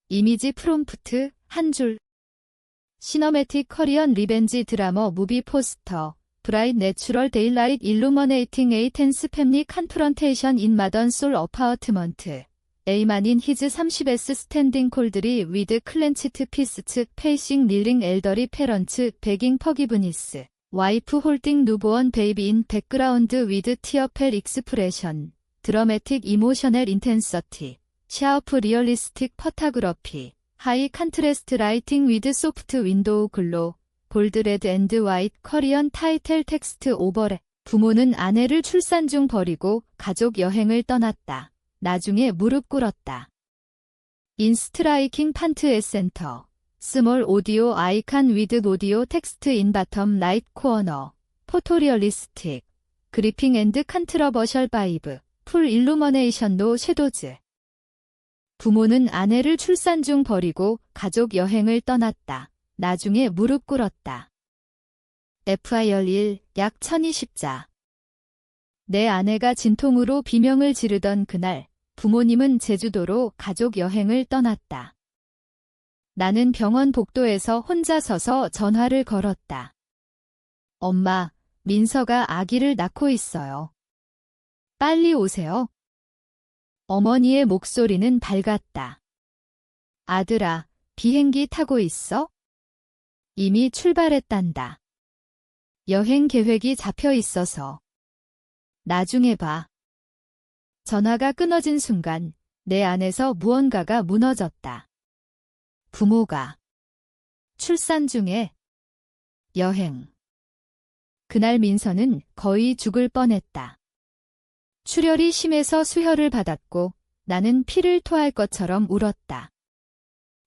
이미지 프롬프트, 한 줄. 시너매틱 커리언 리벤지 드라머 무비 포스터. 브라이트 내추럴 데일라이트 일루머네이팅 에이 텐스 패밀리 컨프런테이션 인 마던 솔 어파트먼트. 에이만인 히즈 30S 스탠딩 콜드리 위드 클렌치트 피스츠 페이싱 닐링 엘더리 페런츠 베깅 퍼기브니스. 와이프 홀딩 누보원 베이비 인 백그라운드 위드 티어펠 익스프레션. 드러매틱 이모셔넬 인텐서티. 샤우프 리얼리스틱 퍼타그러피. 하이 컨트레스트 라이팅 위드 소프트 윈도우 글로. 볼드 레드 앤드 화이트 커리언 타이틀 텍스트 오버레. 부모는 아내를 출산 중 버리고 가족 여행을 떠났다. 나중에 무릎 꿇었다. 인스트라이킹 판트 에센터. 스몰 오디오 아이칸 위드 오디오 텍스트 인 바텀 라이트 코어너. 포토리얼리스틱. 그리핑 앤드 컨트러버셜 바이브. 풀 일루머네이션 노 섀도즈. 부모는 아내를 출산 중 버리고 가족 여행을 떠났다. 나중에 무릎 꿇었다. FIR 1, 약 1020자. 내 아내가 진통으로 비명을 지르던 그날, 부모님은 제주도로 가족 여행을 떠났다. 나는 병원 복도에서 혼자 서서 전화를 걸었다. 엄마, 민서가 아기를 낳고 있어요. 빨리 오세요. 어머니의 목소리는 밝았다. 아들아, 비행기 타고 있어? 이미 출발했단다. 여행 계획이 잡혀 있어서. 나중에 봐. 전화가 끊어진 순간 내 안에서 무언가가 무너졌다. 부모가 출산 중에 여행. 그날 민서는 거의 죽을 뻔했다. 출혈이 심해서 수혈을 받았고 나는 피를 토할 것처럼 울었다.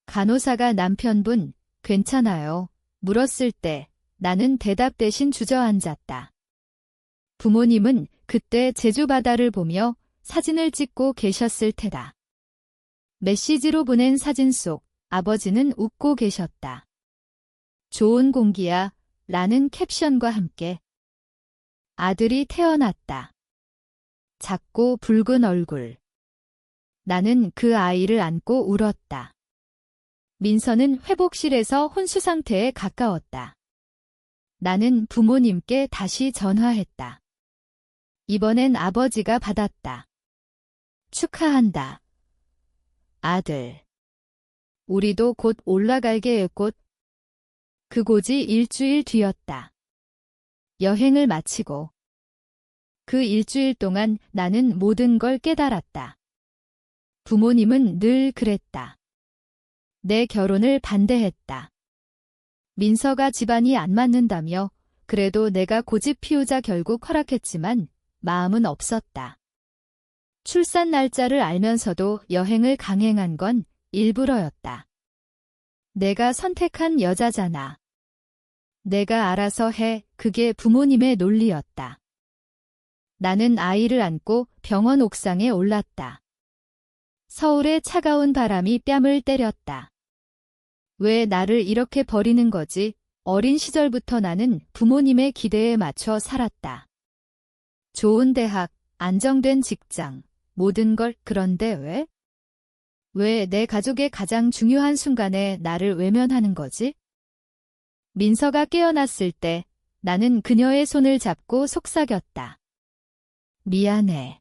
간호사가 남편분, 괜찮아요? 물었을 때 나는 대답 대신 주저앉았다. 부모님은 그때 제주 바다를 보며 사진을 찍고 계셨을 테다. 메시지로 보낸 사진 속 아버지는 웃고 계셨다. 좋은 공기야 라는 캡션과 함께 아들이 태어났다. 작고 붉은 얼굴. 나는 그 아이를 안고 울었다. 민서는 회복실에서 혼수 상태에 가까웠다. 나는 부모님께 다시 전화했다. 이번엔 아버지가 받았다. 축하한다. 아들. 우리도 곧 올라갈게요. 꽃. 그곳이 일주일 뒤였다. 여행을 마치고 그 일주일 동안 나는 모든 걸 깨달았다. 부모님은 늘 그랬다. 내 결혼을 반대했다. 민서가 집안이 안 맞는다며 그래도 내가 고집 피우자 결국 허락했지만 마음은 없었다. 출산 날짜를 알면서도 여행을 강행한 건 일부러였다. 내가 선택한 여자잖아. 내가 알아서 해. 그게 부모님의 논리였다. 나는 아이를 안고 병원 옥상에 올랐다. 서울의 차가운 바람이 뺨을 때렸다. 왜 나를 이렇게 버리는 거지? 어린 시절부터 나는 부모님의 기대에 맞춰 살았다. 좋은 대학, 안정된 직장, 모든 걸. 그런데 왜? 왜 내 가족의 가장 중요한 순간에 나를 외면하는 거지? 민서가 깨어났을 때 나는 그녀의 손을 잡고 속삭였다. 미안해.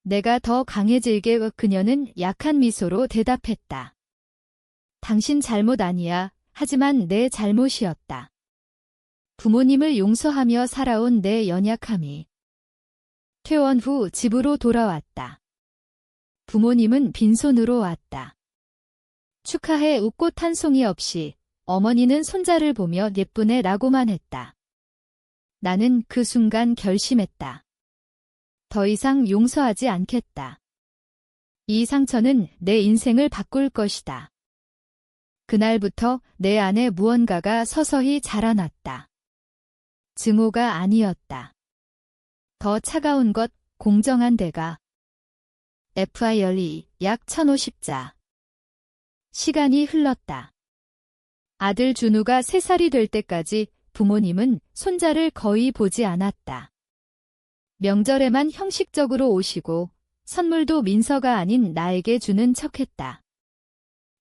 내가 더 강해질게. 그녀는 약한 미소로 대답했다. 당신 잘못 아니야. 하지만 내 잘못이었다. 부모님을 용서하며 살아온 내 연약함이. 퇴원 후 집으로 돌아왔다. 부모님은 빈손으로 왔다. 축하해. 웃꽃 한 송이 없이 어머니는 손자를 보며 예쁘네 라고만 했다. 나는 그 순간 결심했다. 더 이상 용서하지 않겠다. 이 상처는 내 인생을 바꿀 것이다. 그날부터 내 안에 무언가가 서서히 자라났다. 증오가 아니었다. 더 차가운 것, 공정한 대가. FIR 2, 약 1050자. 시간이 흘렀다. 아들 준우가 3살이 될 때까지 부모님은 손자를 거의 보지 않았다. 명절에만 형식적으로 오시고 선물도 민서가 아닌 나에게 주는 척했다.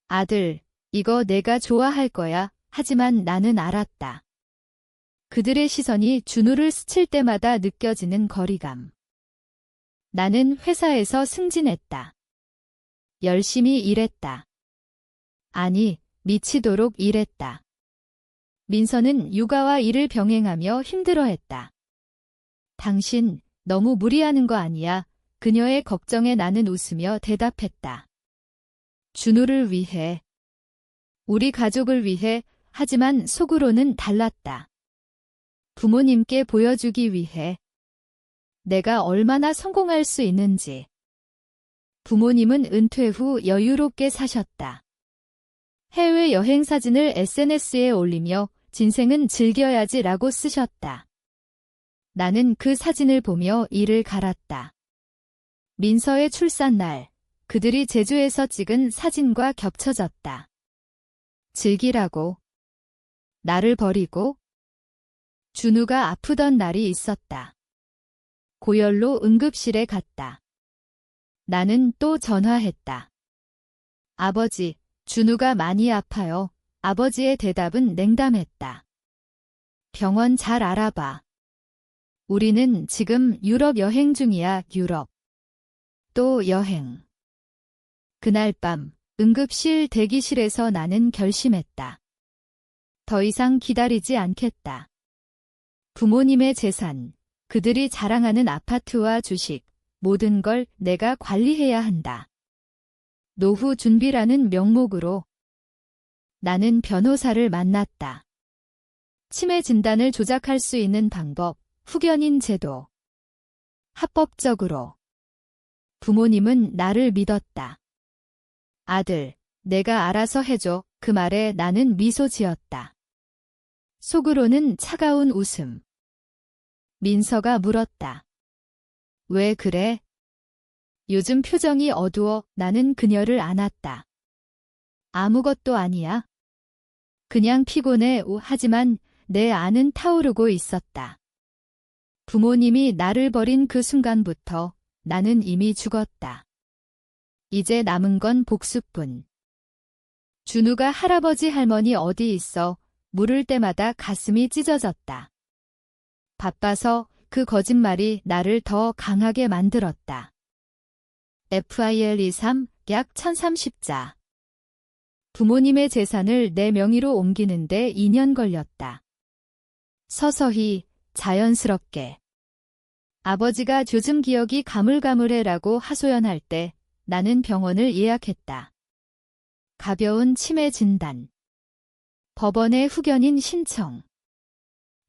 아들, 이거 내가 좋아할 거야. 하지만 나는 알았다. 그들의 시선이 준우를 스칠 때마다 느껴지는 거리감. 나는 회사에서 승진했다. 열심히 일했다. 아니, 미치도록 일했다. 민서는 육아와 일을 병행하며 힘들어했다. 당신, 너무 무리하는 거 아니야? 그녀의 걱정에 나는 웃으며 대답했다. 준우를 위해, 우리 가족을 위해, 하지만 속으로는 달랐다. 부모님께 보여주기 위해 내가 얼마나 성공할 수 있는지. 부모님은 은퇴 후 여유롭게 사셨다. 해외여행 사진을 SNS에 올리며 진생은 즐겨야지라고 쓰셨다. 나는 그 사진을 보며 이를 갈았다. 민서의 출산날, 그들이 제주에서 찍은 사진과 겹쳐졌다. 즐기라고. 나를 버리고. 준우가 아프던 날이 있었다. 고열로 응급실에 갔다. 나는 또 전화했다. 아버지, 준우가 많이 아파요. 아버지의 대답은 냉담했다. 병원 잘 알아봐. 우리는 지금 유럽 여행 중이야, 유럽. 또 여행. 그날 밤 응급실 대기실에서 나는 결심했다. 더 이상 기다리지 않겠다. 부모님의 재산, 그들이 자랑하는 아파트와 주식, 모든 걸 내가 관리해야 한다. 노후 준비라는 명목으로 나는 변호사를 만났다. 치매 진단을 조작할 수 있는 방법, 후견인 제도. 합법적으로. 부모님은 나를 믿었다. 아들, 내가 알아서 해줘. 그 말에 나는 미소 지었다. 속으로는 차가운 웃음. 민서가 물었다. 왜 그래? 요즘 표정이 어두워. 나는 그녀를 안았다. 아무것도 아니야. 그냥 피곤해. 하지만 내 안은 타오르고 있었다. 부모님이 나를 버린 그 순간부터 나는 이미 죽었다. 이제 남은 건 복수뿐. 준우가 할아버지 할머니 어디 있어? 물을 때마다 가슴이 찢어졌다. 바빠서 그 거짓말이 나를 더 강하게 만들었다. FIL 23, 약 1030자. 부모님의 재산을 내 명의로 옮기는데 2년 걸렸다. 서서히, 자연스럽게. 아버지가 요즘 기억이 가물가물해라고 하소연할 때 나는 병원을 예약했다. 가벼운 치매 진단. 법원에 후견인 신청.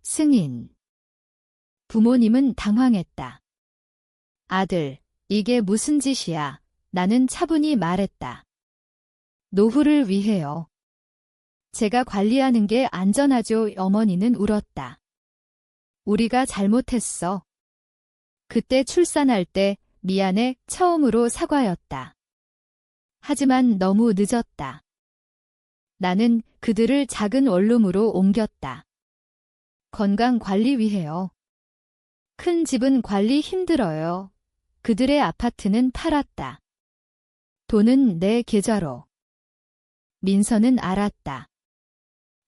승인. 부모님은 당황했다. 아들, 이게 무슨 짓이야? 나는 차분히 말했다. 노후를 위해요. 제가 관리하는 게 안전하죠. 어머니는 울었다. 우리가 잘못했어. 그때 출산할 때 미안해 처음으로 사과였다. 하지만 너무 늦었다. 나는 그들을 작은 원룸으로 옮겼다. 건강 관리 위해요. 큰 집은 관리 힘들어요. 그들의 아파트는 팔았다. 돈은 내 계좌로. 민서는 알았다.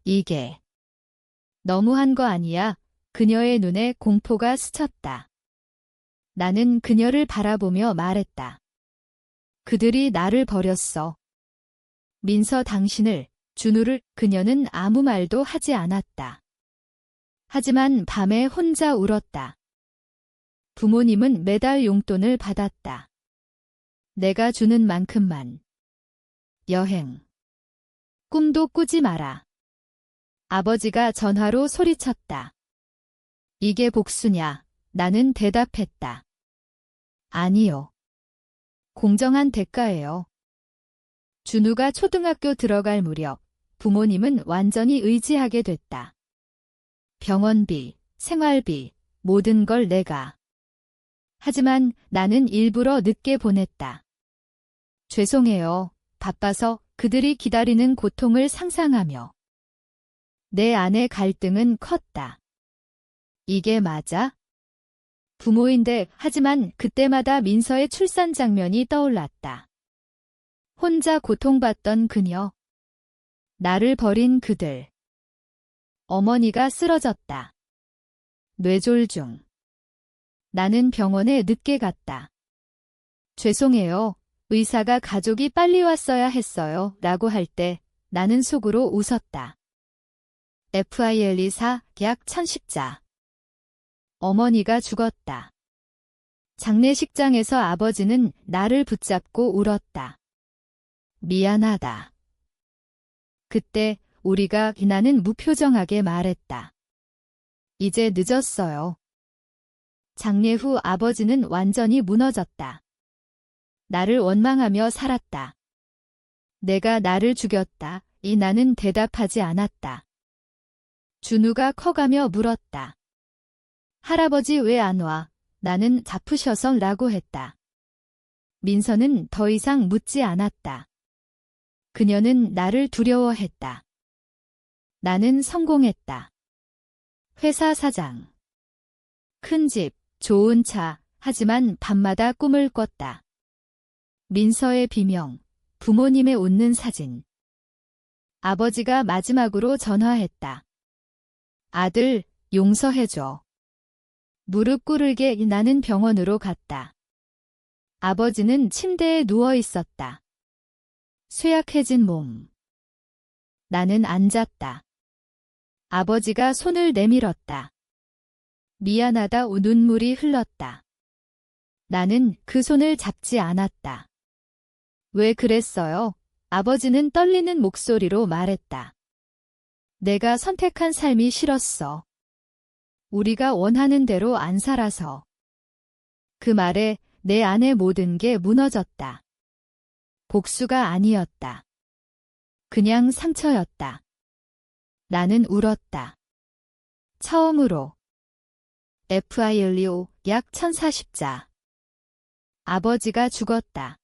이게 너무한 거 아니야? 그녀의 눈에 공포가 스쳤다. 나는 그녀를 바라보며 말했다. 그들이 나를 버렸어. 민서 당신을, 준우를. 그녀는 아무 말도 하지 않았다. 하지만 밤에 혼자 울었다. 부모님은 매달 용돈을 받았다. 내가 주는 만큼만. 여행. 꿈도 꾸지 마라. 아버지가 전화로 소리쳤다. 이게 복수냐? 나는 대답했다. 아니요. 공정한 대가예요. 준우가 초등학교 들어갈 무렵 부모님은 완전히 의지하게 됐다. 병원비, 생활비, 모든 걸 내가. 하지만 나는 일부러 늦게 보냈다. 죄송해요. 바빠서. 그들이 기다리는 고통을 상상하며. 내 안의 갈등은 컸다. 이게 맞아? 부모인데. 하지만 그때마다 민서의 출산 장면이 떠올랐다. 혼자 고통받던 그녀. 나를 버린 그들. 어머니가 쓰러졌다. 뇌졸중. 나는 병원에 늦게 갔다. 죄송해요. 의사가 가족이 빨리 왔어야 했어요. 라고 할 때 나는 속으로 웃었다. FIL24 약 1010자. 어머니가 죽었다. 장례식장에서 아버지는 나를 붙잡고 울었다. 미안하다. 그때 나는 무표정하게 말했다. 이제 늦었어요. 장례 후 아버지는 완전히 무너졌다. 나를 원망하며 살았다. 내가 나를 죽였다. 나는 대답하지 않았다. 준우가 커가며 물었다. 할아버지 왜 안 와? 나는 아프셔서 라고 했다. 민서는 더 이상 묻지 않았다. 그녀는 나를 두려워했다. 나는 성공했다. 회사 사장. 큰 집, 좋은 차, 하지만 밤마다 꿈을 꿨다. 민서의 비명, 부모님의 웃는 사진. 아버지가 마지막으로 전화했다. 아들, 용서해줘. 무릎 꿇을게. 나는 병원으로 갔다. 아버지는 침대에 누워 있었다. 쇠약해진 몸. 나는 앉았다. 아버지가 손을 내밀었다. 미안하다. 눈물이 흘렀다. 나는 그 손을 잡지 않았다. 왜 그랬어요? 아버지는 떨리는 목소리로 말했다. 내가 선택한 삶이 싫었어. 우리가 원하는 대로 안 살아서. 그 말에 내 안의 모든 게 무너졌다. 복수가 아니었다. 그냥 상처였다. 나는 울었다. 처음으로. FIL25 약 1040자. 아버지가 죽었다.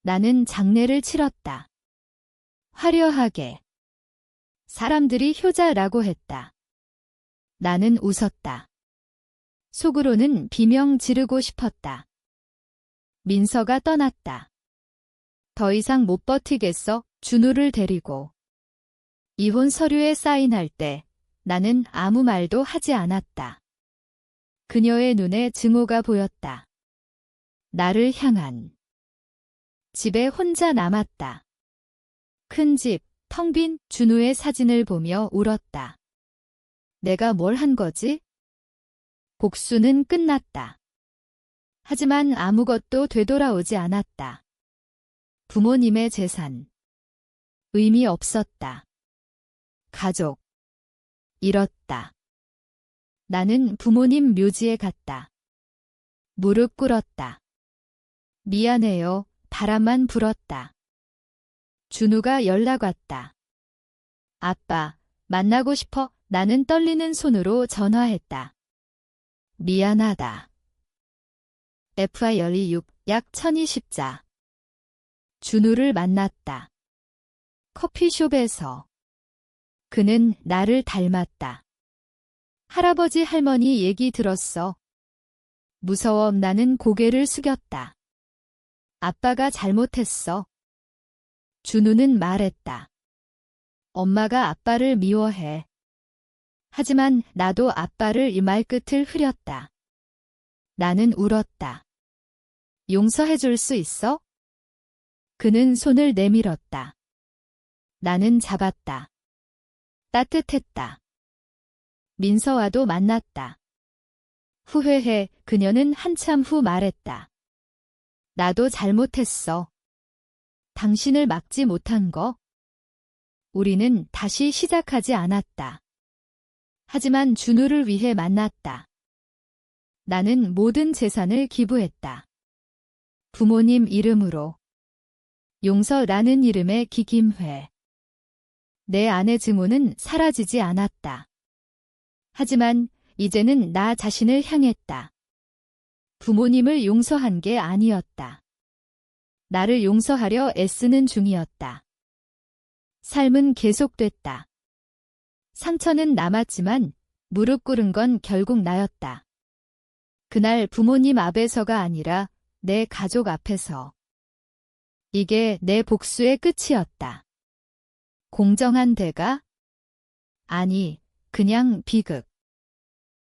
나는 장례를 치렀다. 화려하게. 사람들이 효자라고 했다. 나는 웃었다. 속으로는 비명 지르고 싶었다. 민서가 떠났다. 더 이상 못 버티겠어. 준우를 데리고. 이혼 서류에 사인할 때 나는 아무 말도 하지 않았다. 그녀의 눈에 증오가 보였다. 나를 향한. 집에 혼자 남았다. 큰 집, 텅 빈 준우의 사진을 보며 울었다. 내가 뭘 한 거지? 복수는 끝났다. 하지만 아무것도 되돌아오지 않았다. 부모님의 재산. 의미 없었다. 가족. 잃었다. 나는 부모님 묘지에 갔다. 무릎 꿇었다. 미안해요. 바람만 불었다. 준우가 연락 왔다. 아빠, 만나고 싶어. 나는 떨리는 손으로 전화했다. 미안하다. FIL26 약 1020자. 준우를 만났다. 커피숍에서. 그는 나를 닮았다. 할아버지 할머니 얘기 들었어. 무서워. 나는 고개를 숙였다. 아빠가 잘못했어. 준우는 말했다. 엄마가 아빠를 미워해. 하지만 나도 아빠를 이 말끝을 흐렸다. 나는 울었다. 용서해 줄 수 있어? 그는 손을 내밀었다. 나는 잡았다. 따뜻했다. 민서와도 만났다. 후회해. 그녀는 한참 후 말했다. 나도 잘못했어. 당신을 막지 못한 거. 우리는 다시 시작하지 않았다. 하지만 준우를 위해 만났다. 나는 모든 재산을 기부했다. 부모님 이름으로. 용서라는 이름의 기김회. 내 안의 증오는 사라지지 않았다. 하지만 이제는 나 자신을 향했다. 부모님을 용서한 게 아니었다. 나를 용서하려 애쓰는 중이었다. 삶은 계속됐다. 상처는 남았지만 무릎 꿇은 건 결국 나였다. 그날 부모님 앞에서가 아니라 내 가족 앞에서. 이게 내 복수의 끝이었다. 공정한 대가? 아니, 그냥 비극.